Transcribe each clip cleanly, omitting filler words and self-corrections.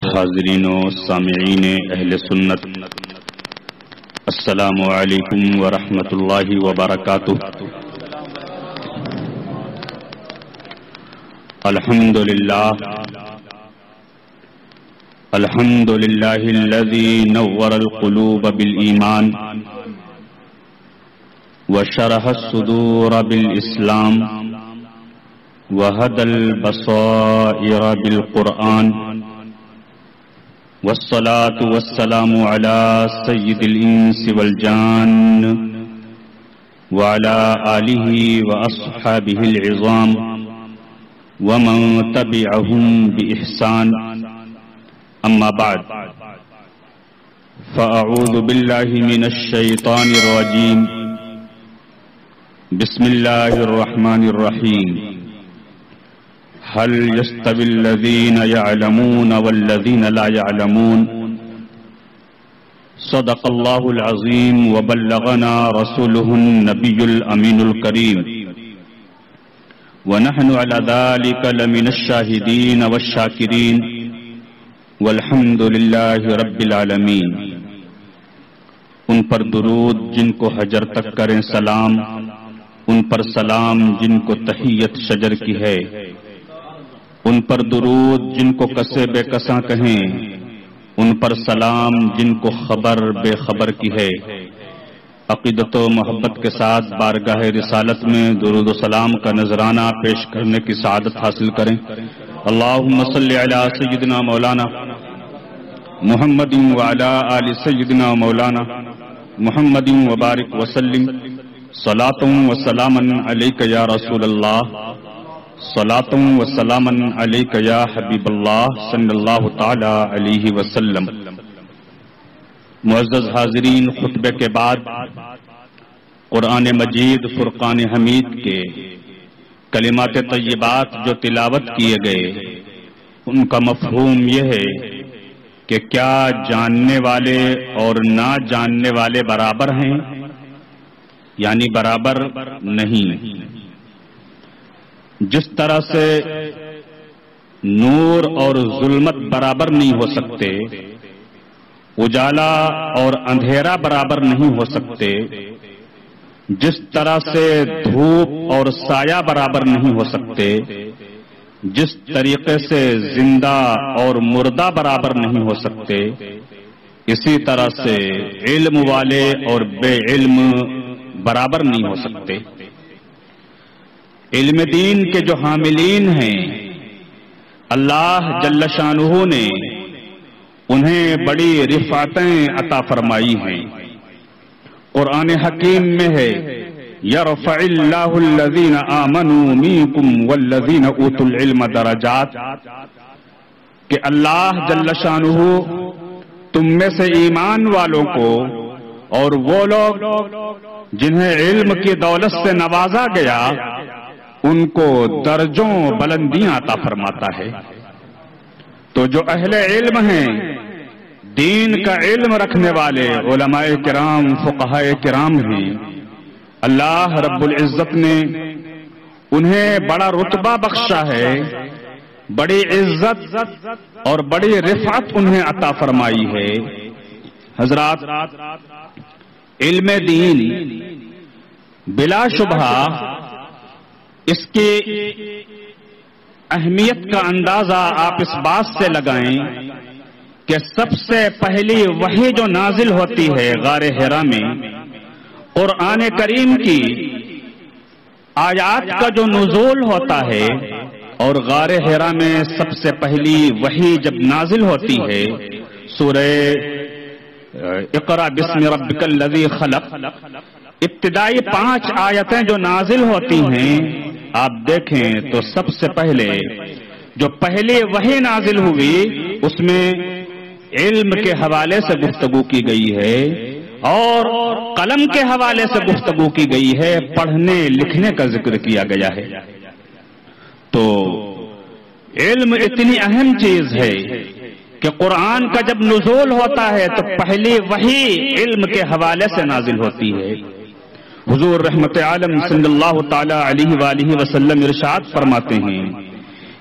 حاضرین و سامعین اہل سنت، السلام علیکم ورحمۃ اللہ وبرکاتہ۔ الحمد للہ الذی نور القلوب بالایمان وشرح الصدور بالاسلام وهدى البصائر بالقرآن، والصلاة والسلام على سيد الإنس والجان وعلى آله وأصحابه العظام ومن تبعهم بإحسان، أما بعد، فأعوذ بالله من الشيطان الرجيم، بسم الله الرحمن الرحيم، هل يستوي الذين يعلمون والذين لا يعلمون؟ صدق الله العظيم وبلغنا رسوله النبي الأمين الكريم، ونحن على ذلك لمن الشاهدين والشاكرين، والحمد لله رب العالمين۔ ان پر درود جن کو حجر تک کریں سلام، ان پر سلام جن کو تحیت شجر کی ہے، ان پر درود جن کو کسے بے کساں کہیں، ان پر سلام جن کو خبر بے خبر کی ہے۔ عقیدت و محبت کے ساتھ بارگاہ رسالت میں درود و سلام کا نذرانہ پیش کرنے کی سعادت حاصل کریں۔ اللہم صلی علی سیدنا مولانا محمد وعلی آل سیدنا مولانا محمد وبارک وسلم، صلاۃ و سلاما علیک یا رسول اللہ، صلاۃ و سلاما علیک یا حبیب اللہ صلی اللہ تعالی علیہ وسلم۔ معزز حاضرین، خطبے کے بعد قرآن مجید فرقان حمید کے کلمات طیبات جو تلاوت کیے گئے، ان کا مفہوم یہ ہے کہ کیا جاننے والے اور نہ جاننے والے برابر ہیں؟ یعنی برابر نہیں۔ جس طرح سے نور اور ظلمت برابر نہیں ہو سکتے، اجالا اور اندھیرا برابر نہیں ہو سکتے، جس طرح سے دھوپ اور سایہ برابر نہیں ہو سکتے، جس طریقے سے زندہ اور مردہ برابر نہیں ہو سکتے، اسی طرح سے علم والے اور بے علم برابر نہیں ہو سکتے۔ علم دین کے جو حاملین ہیں، اللہ جل شانہ نے انہیں بڑی رفعتیں عطا فرمائی ہیں۔ قرآن حکیم میں ہے، یرفع اللہ الذین آمنوا منکم والذین اوتوا العلم درجات، کہ اللہ جل شانہ تم میں سے ایمان والوں کو اور وہ لوگ جنہیں علم کی دولت سے نوازا گیا، ان کو درجوں بلندیاں عطا فرماتا ہے۔ تو جو اہل علم ہیں، دین کا علم رکھنے والے علماء کرام، فقہاء کرام ہیں، اللہ رب العزت نے انہیں بڑا رتبہ بخشا ہے، بڑی عزت اور بڑی رفعت انہیں عطا فرمائی ہے۔ حضرات، علم دین بلا شبہ اس کی اہمیت کا اندازہ آپ اس بات سے لگائیں کہ سب سے پہلی وحی جو نازل ہوتی ہے غار حرا میں، قرآن کریم کی آیات کا جو نزول ہوتا ہے، اور غار حرا میں سب سے پہلی وحی جب نازل ہوتی ہے، سورہ اقرأ بسم ربک الذی خلق، ابتدائی 5 آیتیں جو نازل ہوتی ہیں، آپ دیکھیں تو سب سے پہلے جو پہلی وحی نازل ہوئی، اس میں علم کے حوالے سے گفتگو کی گئی ہے اور قلم کے حوالے سے گفتگو کی گئی ہے، پڑھنے لکھنے کا ذکر کیا گیا ہے۔ تو علم اتنی اہم چیز ہے کہ قرآن کا جب نزول ہوتا ہے تو پہلی وحی علم کے حوالے سے نازل ہوتی ہے۔ حضور رحمت عالم صلی اللہ تعالی علیہ وآلہ وسلم ارشاد فرماتے ہیں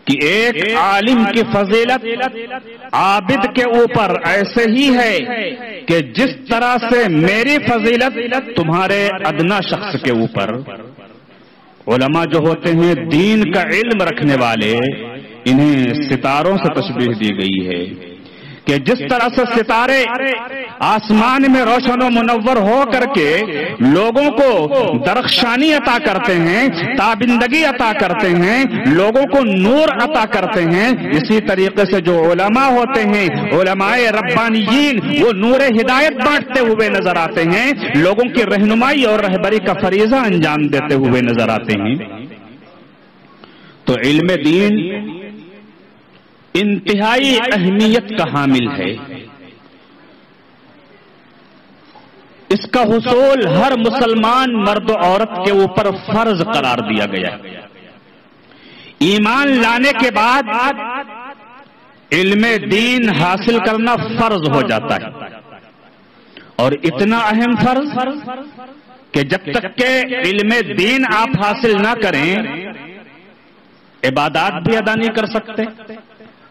کہ ایک عالم کی فضیلت عابد کے اوپر ایسے ہی ہے کہ جس طرح سے میری فضیلت تمہارے ادنا شخص کے اوپر. علماء جو ہوتے ہیں دین کا علم رکھنے والے، انہیں ستاروں سے تشبیہ دی گئی ہے کہ جس طرح سے ستارے آسمان میں روشن و منور ہو کر کے لوگوں کو درخشانی عطا کرتے ہیں، تابندگی عطا کرتے ہیں، لوگوں کو نور عطا کرتے ہیں، اسی طریقے سے جو علماء ہوتے ہیں، علماء ربانیین، وہ نور ہدایت بانٹتے ہوئے نظر آتے ہیں، لوگوں کی رہنمائی اور رہبری کا فریضہ انجام دیتے ہوئے نظر آتے ہیں. تو علم دین انتہائی اہمیت کا حامل ہے. اس کا حصول ہر مسلمان مرد و عورت کے اوپر فرض قرار دیا گیا ہے. ایمان لانے کے بعد علم دین حاصل کرنا فرض ہو جاتا ہے، اور اتنا اہم فرض کہ جب تک کہ علم دین آپ حاصل نہ کریں عبادات بھی ادا نہیں کر سکتے.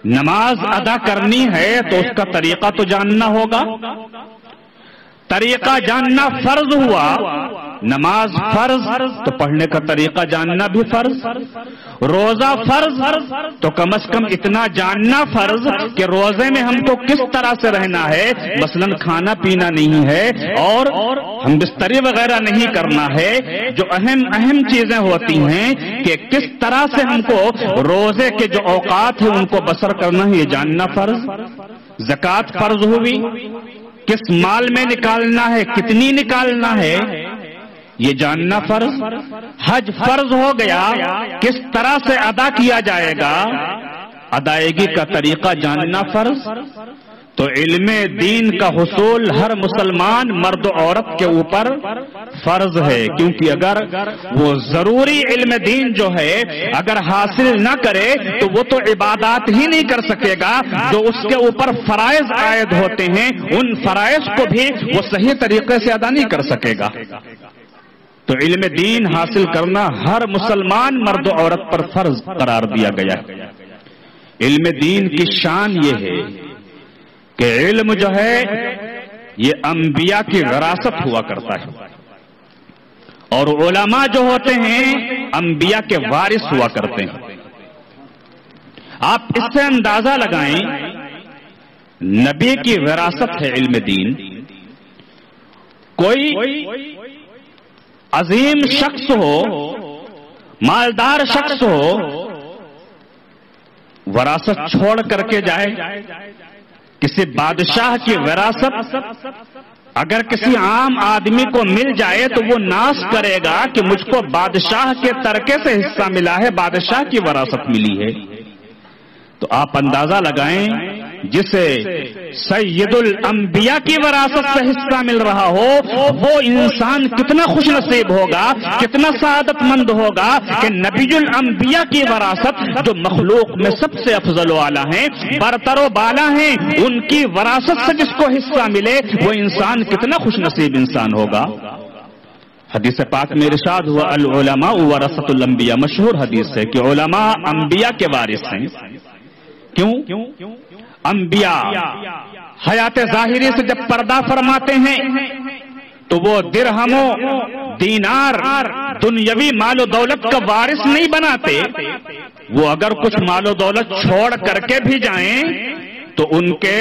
نماز ادا کرنی ہے تو اس کا طریقہ تو جاننا ہوگا. طریقہ جاننا فرض ہوا، نماز فرض تو پڑھنے کا طریقہ جاننا بھی فرض. روزہ فرض تو کم از کم اتنا جاننا فرض کہ روزے میں ہم کو کس طرح سے رہنا ہے، مثلا کھانا پینا نہیں ہے اور ہم بستری وغیرہ نہیں کرنا ہے. جو اہم چیزیں ہوتی ہیں کہ کس طرح سے ہم کو روزے کے جو اوقات ہیں ان کو بسر کرنا ہے، یہ جاننا فرض. زکوٰۃ فرض ہوئی، کس مال میں نکالنا ہے، کتنی نکالنا ہے، یہ جاننا فرض. حج فرض ہو گیا، کس طرح سے ادا کیا جائے گا، ادائیگی کا طریقہ جاننا فرض. تو علم دین کا حصول ہر مسلمان مرد و عورت کے اوپر فرض ہے، کیونکہ اگر وہ ضروری علم دین جو ہے اگر حاصل نہ کرے تو وہ تو عبادات ہی نہیں کر سکے گا. جو اس کے اوپر فرائض عائد ہوتے ہیں ان فرائض کو بھی وہ صحیح طریقے سے ادا نہیں کر سکے گا. تو علم دین حاصل کرنا ہر مسلمان مرد و عورت پر فرض قرار دیا گیا. علم دین کی شان یہ ہے کہ علم جو ہے یہ انبیاء کی وراثت ہوا کرتا ہے، اور علماء جو ہوتے ہیں انبیاء کے وارث ہوا کرتے ہیں. آپ اس سے اندازہ لگائیں، نبی کی وراثت ہے علم دین. کوئی عظیم شخص ہو، مالدار شخص ہو، وراثت چھوڑ کر کے جائے. کسی بادشاہ کی وراثت اگر کسی عام آدمی کو مل جائے تو وہ ناز کرے گا کہ مجھ کو بادشاہ کے ترکے سے حصہ ملا ہے، بادشاہ کی وراثت ملی ہے. تو آپ اندازہ لگائیں جسے سید الانبیاء کی وراثت سے حصہ مل رہا ہو وہ انسان کتنا خوش نصیب ہوگا، کتنا سعادت مند ہوگا کہ نبی الانبیاء کی وراثت جو مخلوق میں سب سے افضل و اعلیٰ ہیں، برتر و بالا ہیں، ان کی وراثت سے جس کو حصہ ملے وہ انسان کتنا خوش نصیب انسان ہوگا. حدیث پاک میں ارشاد ہوا العلماء ورثۃ الانبیاء، مشہور حدیث ہے کہ علماء انبیاء کے وارث ہیں. کیوں؟ انبیاء حیات ظاہری سے جب پردہ فرماتے ہیں تو وہ درہم و دینار دنیاوی مال و دولت کا وارث نہیں بناتے. وہ اگر کچھ مال و دولت چھوڑ کر کے بھی جائیں تو ان کے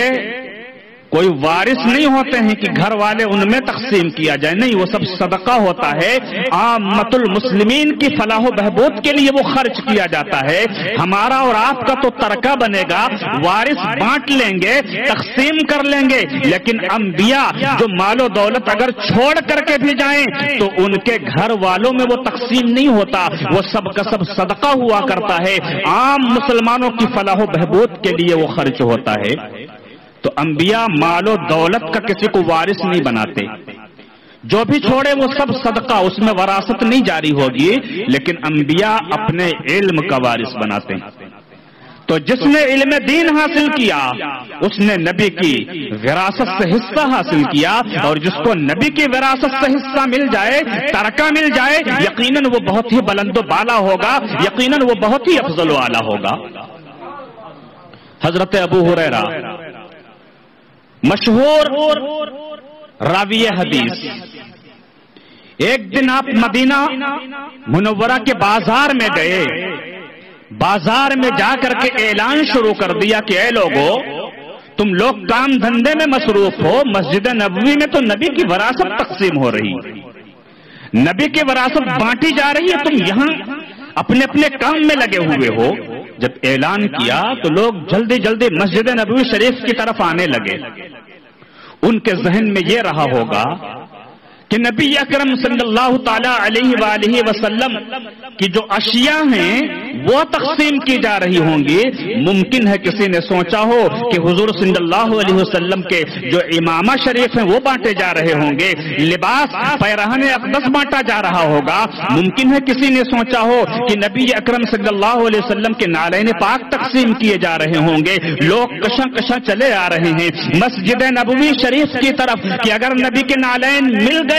کوئی وارث نہیں ہوتے ہیں کہ گھر والے ان میں تقسیم کیا جائے، نہیں، وہ سب صدقہ ہوتا ہے. عامت المسلمین کی فلاح و بہبود کے لیے وہ خرچ کیا جاتا ہے. ہمارا اور آپ کا تو ترکہ بنے گا، وارث بانٹ لیں گے، تقسیم کر لیں گے. لیکن انبیاء جو مال و دولت اگر چھوڑ کر کے بھی جائیں تو ان کے گھر والوں میں وہ تقسیم نہیں ہوتا، وہ سب کا سب صدقہ ہوا کرتا ہے. عام مسلمانوں کی فلاح و بہبود کے لیے وہ خرچ ہوتا ہے. تو انبیاء مال و دولت کا کسی کو وارث نہیں بناتے، جو بھی چھوڑے وہ سب صدقہ، اس میں وراثت نہیں جاری ہوگی. لیکن انبیاء اپنے علم کا وارث بناتے ہیں. تو جس نے علم دین حاصل کیا اس نے نبی کی وراثت سے حصہ حاصل کیا، اور جس کو نبی کی وراثت سے حصہ مل جائے، ترکہ مل جائے، یقیناً وہ بہت ہی بلند و بالا ہوگا، یقیناً وہ بہت ہی افضل و اعلیٰ ہوگا. حضرت ابو ہریرہ مشہور راوی حدیث، ایک دن آپ مدینہ منورہ کے بازار میں گئے، بازار میں جا کر کے اعلان شروع کر دیا کہ اے لوگو، تم لوگ کام دھندے میں مصروف ہو، مسجد نبوی میں تو نبی کی وراثت تقسیم ہو رہی، نبی کی وراثت بانٹی جا رہی ہے، تم یہاں اپنے اپنے کام میں لگے ہوئے ہو۔ جب اعلان کیا تو لوگ جلدی جلدی مسجد نبوی شریف کی طرف آنے لگے۔ ان کے ذہن میں یہ رہا ہوگا کہ نبی اکرم صلی اللہ تعالی علیہ وآلہ وسلم کی جو اشیاء ہیں وہ تقسیم کی جا رہی ہوں گی۔ ممکن ہے کسی نے سوچا ہو کہ حضور صلی اللہ علیہ وسلم کے جو امامہ شریف ہیں وہ بانٹے جا رہے ہوں گے، لباس پیرہن اقدس بانٹا جا رہا ہوگا۔ ممکن ہے کسی نے سوچا ہو کہ نبی اکرم صلی اللہ علیہ وسلم کے نالین پاک تقسیم کیے جا رہے ہوں گے۔ لوگ کشاں کشاں چلے آ رہے ہیں مسجد نبوی شریف کی طرف کہ اگر نبی کے نالین مل گئے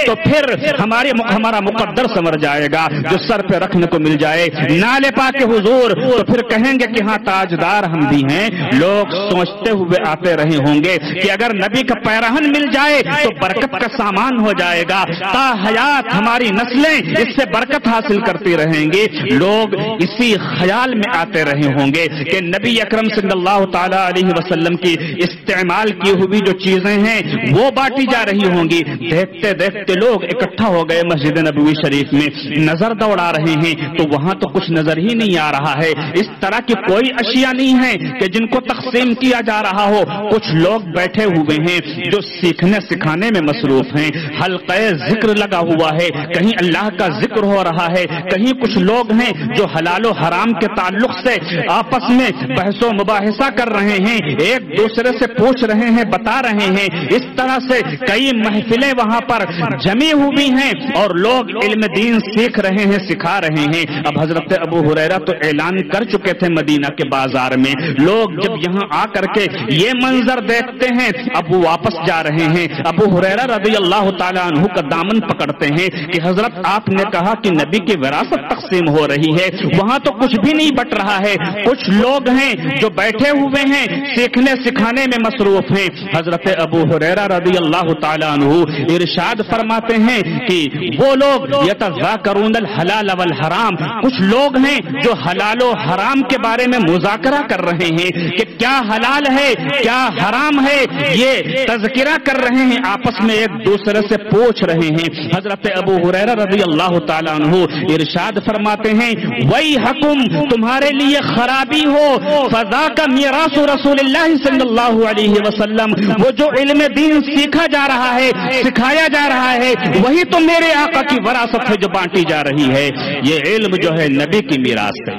تو پھر ہمارا مقدر سنور جائے گا، جو سر پہ رکھنے کو مل جائے نالے پاک حضور تو پھر کہیں گے کہ ہاں تاجدار ہم بھی ہیں۔ لوگ سوچتے ہوئے آتے رہے ہوں گے کہ اگر نبی کا پیرہن مل جائے تو برکت کا سامان ہو جائے گا، تا حیات ہماری نسلیں اس سے برکت حاصل کرتی رہیں گی۔ لوگ اسی خیال میں آتے رہے ہوں گے کہ نبی اکرم صلی اللہ تعالی علیہ وسلم کی استعمال کی ہوئی جو چیزیں ہیں وہ بانٹی جا رہی ہوں گی۔ دیکھتے دیکھتے لوگ اکٹھا ہو گئے مسجد نبوی شریف میں، نظر دوڑا رہے ہیں تو وہاں تو کچھ نظر ہی نہیں آ رہا ہے۔ اس طرح کی کوئی اشیاء نہیں ہیں کہ جن کو تقسیم کیا جا رہا ہو۔ کچھ لوگ بیٹھے ہوئے ہیں جو سیکھنے سکھانے میں مصروف ہیں، حلقہ ذکر لگا ہوا ہے، کہیں اللہ کا ذکر ہو رہا ہے، کہیں کچھ لوگ ہیں جو حلال و حرام کے تعلق سے آپس میں بحث و مباحثہ کر رہے ہیں، ایک دوسرے سے پوچھ رہے ہیں، بتا رہے ہیں۔ اس طرح سے کئی محفلیں وہاں پر جمی ہوئی ہیں اور لوگ علم دین سیکھ رہے ہیں، سکھا رہے ہیں۔ اب حضرت ابو ہریرہ تو اعلان کر چکے تھے مدینہ کے بازار میں، لوگ جب یہاں آ کر کے یہ منظر دیکھتے ہیں اب وہ واپس جا رہے ہیں۔ ابو ہریرہ رضی اللہ تعالیٰ عنہ کا دامن پکڑتے ہیں کہ حضرت آپ نے کہا کہ نبی کی وراثت تقسیم ہو رہی ہے، وہاں تو کچھ بھی نہیں بٹ رہا ہے، کچھ لوگ ہیں جو بیٹھے ہوئے ہیں سیکھنے سکھانے میں مصروف ہیں۔ حضرت ابو ہریرہ رضی اللہ تعالیٰ عنہ ارشاد فرماتے ہیں کہ وہ لوگ یتذاکرون الحلال والحرام، کچھ لوگ ہیں جو حلال و حرام کے بارے میں مذاکرہ کر رہے ہیں کہ کیا حلال ہے کیا حرام ہے، یہ تذکرہ کر رہے ہیں، آپس میں ایک دوسرے سے پوچھ رہے ہیں۔ حضرت ابو ہریرہ رضی اللہ تعالیٰ عنہ ارشاد فرماتے ہیں ویحکم، تمہارے لیے خرابی ہو، فذاک میراث رسول اللہ صلی اللہ علیہ وسلم، وہ جو علم دین سیکھا جا رہا ہے، سکھایا جا رہا ہے، وہی تو میرے آقا کی وراثت ہے جو بانٹی جا رہی ہے۔ یہ علم جو ہے نبی کی میراث ہے،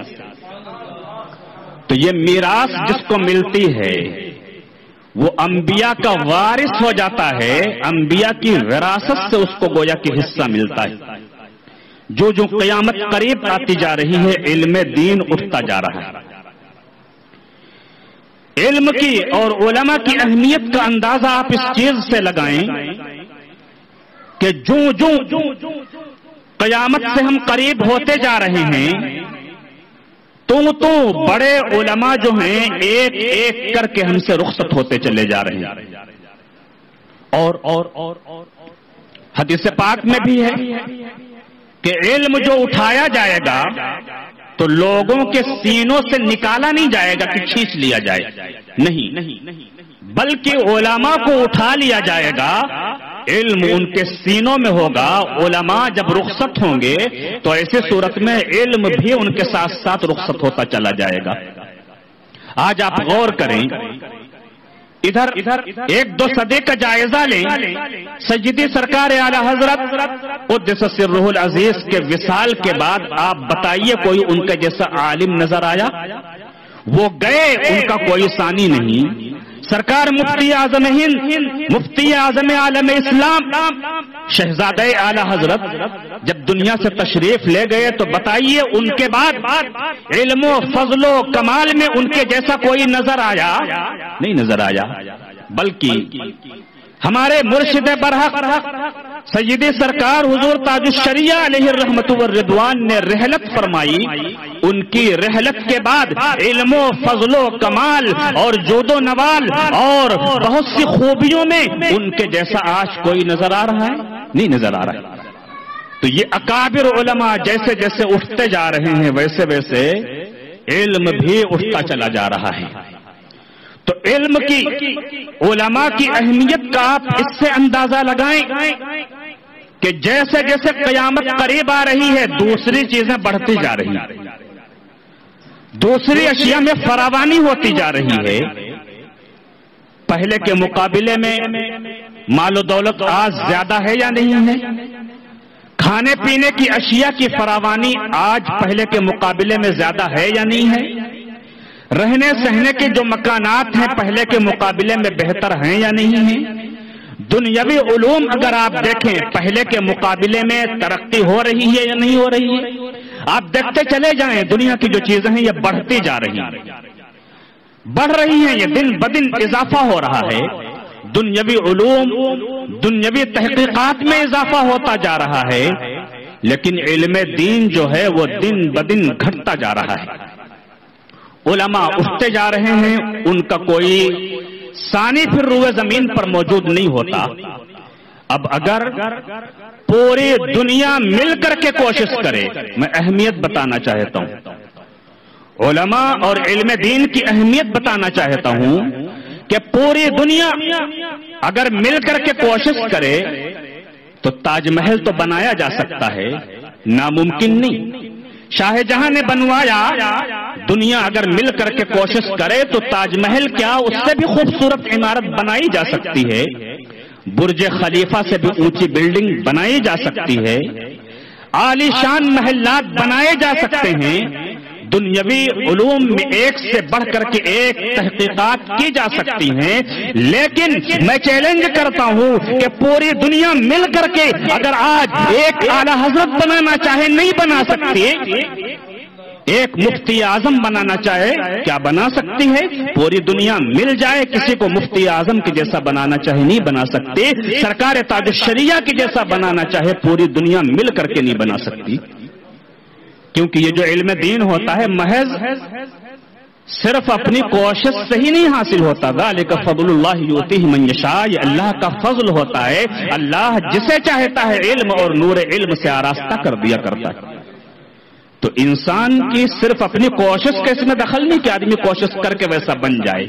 تو یہ میراث جس کو ملتی ہے وہ انبیاء کا وارث ہو جاتا ہے، انبیاء کی وراثت سے اس کو گویا کہ حصہ ملتا ہے۔ جو جو قیامت قریب آتی جا رہی ہے علم دین اٹھتا جا رہا ہے۔ علم کی اور علماء کی اہمیت کا اندازہ آپ اس چیز سے لگائیں کہ جو قیامت سے ہم قریب ہوتے جا رہے ہیں تو بڑے علماء جو ہیں ایک ایک کر کے ہم سے رخصت ہوتے چلے جا رہے ہیں۔ اور حدیث پاک میں بھی ہے کہ علم جو اٹھایا جائے گا تو لوگوں کے سینوں سے نکالا نہیں جائے گا کہ کھینچ لیا جائے، نہیں، بلکہ علماء کو اٹھا لیا جائے گا، علم ان کے سینوں میں ہوگا۔ علماء جب رخصت ہوں گے تو ایسے صورت میں علم بھی ان کے ساتھ ساتھ رخصت ہوتا چلا جائے گا۔ آج آپ غور کریں، ادھر ایک دو صدی کا جائزہ لیں، سیدی سرکار اعلی حضرت قدس سرہ العزیز کے وصال کے بعد آپ بتائیے کوئی ان کا جیسا عالم نظر آیا؟ وہ گئے، ان کا کوئی ثانی نہیں۔ سرکار مفتی اعظم ہند، مفتی اعظم عالم اسلام، شہزادہ اعلی حضرت جب دنیا سے تشریف لے گئے تو بتائیے ان کے بعد علم و فضل و کمال میں ان کے جیسا کوئی نظر آیا؟ نہیں نظر آیا، بلکہ ہمارے مرشد برحق سیدی سرکار حضور تاج الشریعہ علیہ الرحمت والرضوان نے رحلت فرمائی، ان کی رحلت کے بعد علم و فضل و کمال اور جود و نوال اور بہت سی خوبیوں میں ان کے جیسا آج کوئی نظر آ رہا ہے؟ نہیں نظر آ رہا ہے۔ تو یہ اکابر علماء جیسے جیسے اٹھتے جا رہے ہیں ویسے ویسے علم بھی اٹھتا چلا جا رہا ہے۔ تو علم کی، علماء کی اہمیت کا آپ اس سے اندازہ لگائیں کہ جیسے جیسے قیامت قریب آ رہی ہے دوسری چیزیں بڑھتی جا رہی ہیں، دوسری اشیاء میں فراوانی ہوتی جا رہی ہے۔ پہلے کے مقابلے میں مال و دولت آج زیادہ ہے یا نہیں ہے؟ کھانے پینے کی اشیاء کی فراوانی آج پہلے کے مقابلے میں زیادہ ہے یا نہیں ہے؟ رہنے سہنے کے جو مکانات ہیں پہلے کے مقابلے میں بہتر ہیں یا نہیں ہیں؟ دنیاوی علوم اگر آپ دیکھیں پہلے کے مقابلے میں ترقی ہو رہی ہے یا نہیں ہو رہی ہے؟ آپ دیکھتے چلے جائیں دنیا کی جو چیزیں ہیں یہ بڑھتی جا رہی ہیں، بڑھ رہی ہیں، یہ دن بدن اضافہ ہو رہا ہے۔ دنیاوی علوم، دنیاوی تحقیقات میں اضافہ ہوتا جا رہا ہے، لیکن علم دین جو ہے وہ دن بدن گھٹتا جا رہا ہے۔ علماء اٹھتے جا رہے ہیں، ان کا کوئی ثانی پھر روئے زمین پر موجود نہیں ہوتا۔ اب اگر پوری دنیا مل کر کے کوشش کرے، میں اہمیت بتانا چاہتا ہوں، علماء اور علم دین کی اہمیت بتانا چاہتا ہوں کہ پوری دنیا اگر مل کر کے کوشش کرے تو تاج محل تو بنایا جا سکتا ہے، ناممکن نہیں۔ شاہ جہاں نے بنوایا، دنیا اگر مل کر کے کوشش کرے تو تاج محل کیا اس سے بھی خوبصورت عمارت بنائی جا سکتی ہے، برج خلیفہ سے بھی اونچی بلڈنگ بنائی جا سکتی ہے، عالی شان محلات بنائے جا سکتے ہیں۔ دنیاوی علوم میں ایک سے بڑھ کر کے ایک تحقیقات کی جا سکتی ہیں، لیکن میں چیلنج کرتا ہوں کہ پوری دنیا مل کر کے اگر آج ایک اعلیٰ حضرت بنانا چاہے نہیں بنا سکتی، ایک مفتی اعظم بنانا چاہے کیا بنا سکتی ہے؟ پوری دنیا مل جائے کسی کو مفتی اعظم کے جیسا بنانا چاہے نہیں بنا سکتی، سرکار تاج الشریعہ کے جیسا بنانا چاہے پوری دنیا مل کر کے نہیں بنا سکتی۔ کیونکہ یہ جو علم دین ہوتا ہے محض صرف اپنی کوشش سے ہی نہیں حاصل ہوتا، ذالک فضل اللہ یؤتیہ من یشاء، یہ اللہ کا فضل ہوتا ہے، اللہ جسے چاہتا ہے علم اور نور علم سے آراستہ کر دیا کرتا ہے۔ تو انسان کی صرف اپنی کوشش کے اس میں دخل نہیں کہ آدمی کوشش کر کے ویسا بن جائے،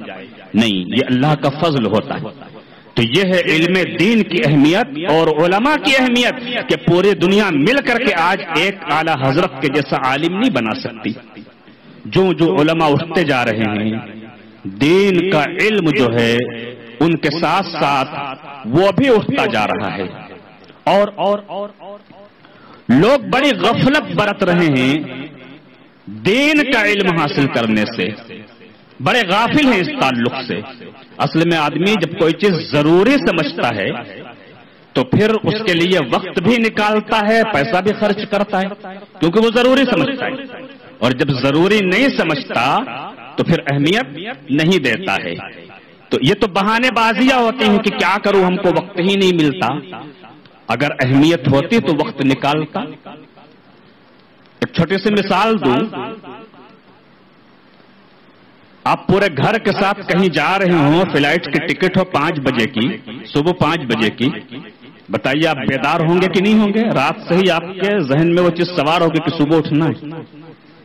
نہیں، یہ اللہ کا فضل ہوتا ہے۔ تو یہ ہے علم دین کی اہمیت اور علماء کی اہمیت کہ پوری دنیا مل کر کے آج ایک اعلیٰ حضرت کے جیسا عالم نہیں بنا سکتی۔ جو علماء اٹھتے جا رہے ہیں، دین کا علم جو ہے ان کے ساتھ ساتھ وہ بھی اٹھتا جا رہا ہے، اور لوگ بڑی غفلت برت رہے ہیں دین کا علم حاصل کرنے سے، بڑے غافل ہیں اس تعلق سے۔ اصل میں آدمی جب کوئی چیز ضروری سمجھتا ہے تو پھر اس کے لیے وقت بھی نکالتا ہے، پیسہ بھی خرچ کرتا ہے، کیونکہ وہ ضروری سمجھتا ہے، اور جب ضروری نہیں سمجھتا تو پھر اہمیت نہیں دیتا ہے۔ تو یہ تو بہانے بازیاں ہوتی ہیں کہ کیا کروں ہم کو وقت ہی نہیں ملتا، اگر اہمیت ہوتی تو وقت نکالتا۔ ایک چھوٹی سی مثال دوں، آپ پورے گھر کے ساتھ کہیں جا رہے ہوں، فلائٹ کی ٹکٹ ہو 5 بجے کی، صبح 5 بجے کی، بتائیے آپ بیدار ہوں گے کہ نہیں ہوں گے؟ رات سے ہی آپ کے ذہن میں وہ چیز سوار ہوگی کہ صبح اٹھنا ہے۔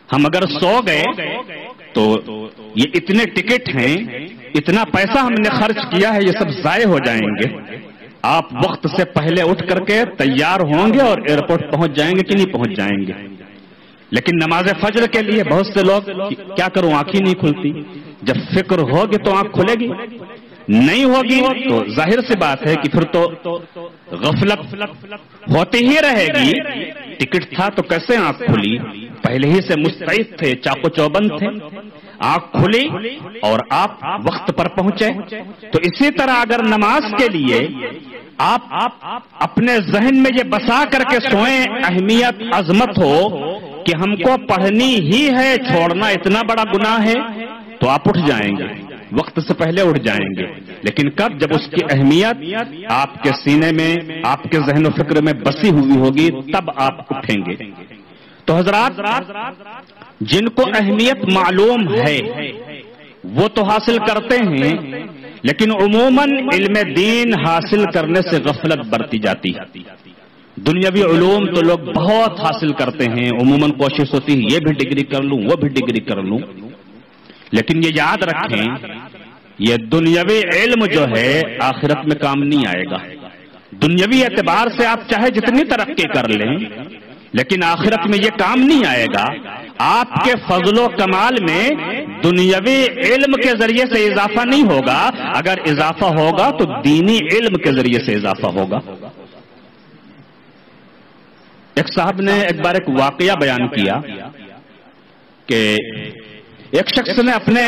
ہم اگر سو گئے تو یہ اتنے ٹکٹ ہیں، اتنا پیسہ ہم نے خرچ کیا ہے، یہ سب ضائع ہو جائیں گے۔ آپ وقت سے پہلے اٹھ کر کے تیار ہوں گے اور ایئرپورٹ پہنچ جائیں گے کہ نہیں پہنچ جائیں گے؟ لیکن نماز فجر کے لیے بہت سے لوگ کیا کروں آنکھیں نہیں کھلتی، جب فکر ہوگی تو آنکھ کھلے گی، نہیں ہوگی تو ظاہر سی بات ہے کہ پھر تو غفلت ہوتی ہی رہے گی۔ ٹکٹ تھا تو کیسے آنکھ کھلی؟ پہلے ہی سے مستعد تھے، چاقو چوبند تھے، آنکھ کھلی اور آپ وقت پر پہنچے۔ تو اسی طرح اگر نماز کے لیے آپ اپنے ذہن میں یہ بسا کر کے سوئیں، اہمیت عظمت ہو کہ ہم کو پڑھنی ہی ہے، چھوڑنا اتنا بڑا گناہ ہے، تو آپ اٹھ جائیں گے۔ وقت سے پہلے اٹھ جائیں گے، لیکن کب؟ جب اس کی اہمیت آپ کے سینے میں، آپ کے ذہن و فکر میں بسی ہوئی ہوگی، تب آپ اٹھیں گے۔ تو حضرات، جن کو اہمیت معلوم ہے وہ تو حاصل کرتے ہیں، لیکن عموماً علم دین حاصل کرنے سے غفلت برتی جاتی ہے۔ دنیاوی علوم تو لوگ بہت حاصل کرتے ہیں، عموماً کوشش ہوتی ہے یہ بھی ڈگری کر لوں، وہ بھی ڈگری کر لوں، لیکن یہ یاد رکھیں یہ دنیاوی علم جو ہے آخرت میں کام نہیں آئے گا۔ دنیاوی اعتبار سے آپ چاہے جتنی ترقی کر لیں، لیکن آخرت میں یہ کام نہیں آئے گا۔ آپ کے فضل و کمال میں دنیاوی علم کے ذریعے سے اضافہ نہیں ہوگا، اگر اضافہ ہوگا تو دینی علم کے ذریعے سے اضافہ ہوگا۔ ایک صاحب نے ایک بار ایک واقعہ بیان کیا کہ ایک شخص نے اپنے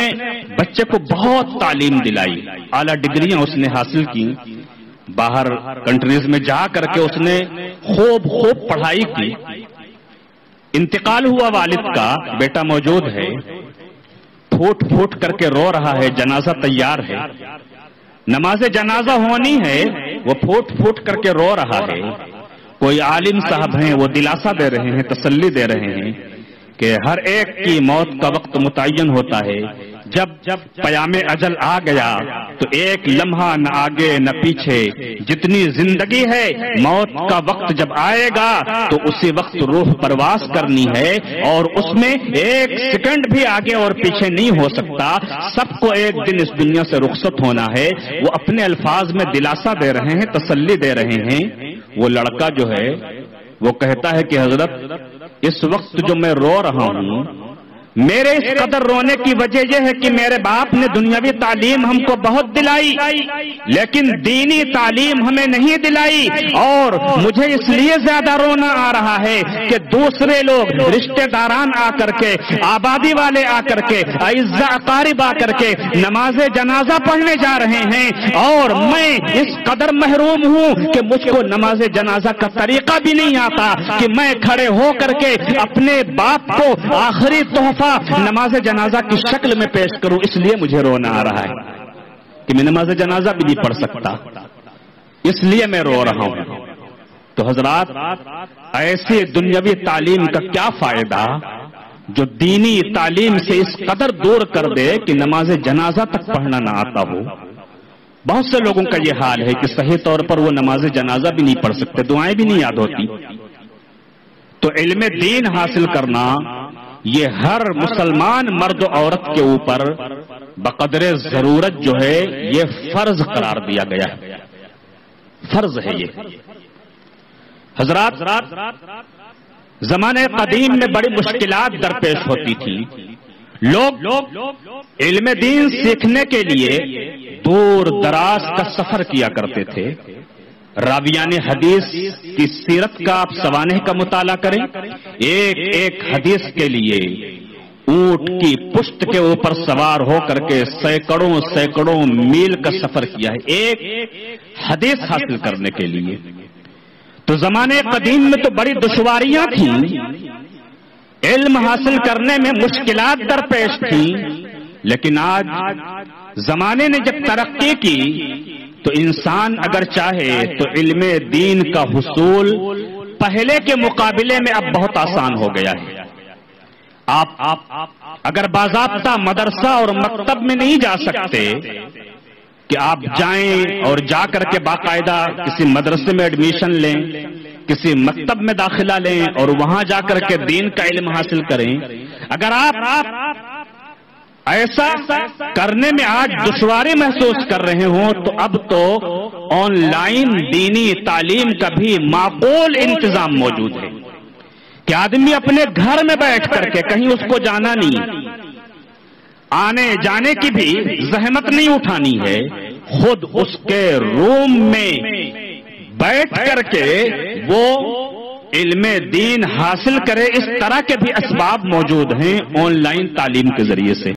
بچے کو بہت تعلیم دلائی، اعلیٰ ڈگریاں اس نے حاصل کی، باہر کنٹریز میں جا کر کے اس نے خوب پڑھائی کی۔ انتقال ہوا والد کا، بیٹا موجود ہے، پھوٹ کر کے رو رہا ہے، جنازہ تیار ہے، نماز جنازہ ہونی ہے، وہ پھوٹ کر کے رو رہا ہے۔ کوئی عالم صاحب ہیں، وہ دلاسا دے رہے ہیں، تسلی دے رہے ہیں کہ ہر ایک کی موت کا وقت متعین ہوتا ہے، جب پیام اجل آ گیا تو ایک لمحہ نہ آگے نہ پیچھے، جتنی زندگی ہے موت کا وقت جب آئے گا تو اسی وقت روح پرواز کرنی ہے، اور اس میں ایک سیکنڈ بھی آگے اور پیچھے نہیں ہو سکتا، سب کو ایک دن اس دنیا سے رخصت ہونا ہے۔ وہ اپنے الفاظ میں دلاسا دے رہے ہیں، تسلی دے رہے ہیں۔ وہ لڑکا جو ہے وہ کہتا ہے کہ حضرت اس وقت جو میں رو رہا ہوں، میرے اس قدر رونے کی وجہ یہ ہے کہ میرے باپ نے دنیاوی تعلیم ہم کو بہت دلائی، لیکن دینی تعلیم ہمیں نہیں دلائی، اور مجھے اس لیے زیادہ رونا آ رہا ہے کہ دوسرے لوگ، رشتہ داران آ کر کے، آبادی والے آ کر کے، اعزاء اقارب آ کر کے نماز جنازہ پڑھنے جا رہے ہیں، اور میں اس قدر محروم ہوں کہ مجھ کو نماز جنازہ کا طریقہ بھی نہیں آتا کہ میں کھڑے ہو کر کے اپنے باپ کو آخری تحفہ نماز جنازہ کی شکل میں پیش کروں، اس لیے مجھے رونا آ رہا ہے کہ میں نماز جنازہ بھی نہیں پڑھ سکتا، اس لیے میں رو رہا ہوں۔ تو حضرات، ایسی دنیاوی تعلیم کا کیا فائدہ جو دینی تعلیم سے اس قدر دور کر دے کہ نماز جنازہ تک پڑھنا نہ آتا ہو۔ بہت سے لوگوں کا یہ حال ہے کہ صحیح طور پر وہ نماز جنازہ بھی نہیں پڑھ سکتے، دعائیں بھی نہیں یاد ہوتی۔ تو علم دین حاصل کرنا یہ ہر مسلمان مرد و عورت کے اوپر بقدر ضرورت جو ہے یہ فرض قرار دیا گیا ہے، فرض ہے یہ۔ حضرات، زمانے قدیم میں بڑی مشکلات درپیش ہوتی تھی، لوگ علم دین سیکھنے کے لیے دور دراز کا سفر کیا کرتے تھے۔ راویان حدیث کی سیرت کا آپ سوانح کا مطالعہ کریں، ایک حدیث کے لیے اونٹ کی پشت کے اوپر سوار ہو کر کے سینکڑوں میل کا سفر کیا ہے ایک حدیث حاصل کرنے کے لیے۔ تو زمانے قدیم میں تو بڑی دشواریاں تھیں، علم حاصل کرنے میں مشکلات درپیش تھیں، لیکن آج زمانے نے جب ترقی کی تو انسان اگر چاہے تو علم دین کا حصول پہلے کے مقابلے میں اب بہت آسان ہو گیا ہے۔ آپ اگر باضابطہ مدرسہ اور مکتب میں نہیں جا سکتے کہ آپ جائیں اور جا کر کے باقاعدہ کسی مدرسے میں ایڈمیشن لیں، کسی مکتب میں داخلہ لیں اور وہاں جا کر کے دین کا علم حاصل کریں، اگر آپ ایسا کرنے میں آج دشواری محسوس کر رہے ہوں تو اب تو آن لائن دینی تعلیم کا بھی معقول انتظام موجود ہے کہ آدمی اپنے گھر میں بیٹھ کر کے، کہیں اس کو جانا نہیں، آنے جانے کی بھی زحمت نہیں اٹھانی ہے، خود اس کے روم میں بیٹھ کر کے وہ علم دین حاصل کرے۔ اس طرح کے بھی اسباب موجود ہیں آن لائن تعلیم کے ذریعے سے۔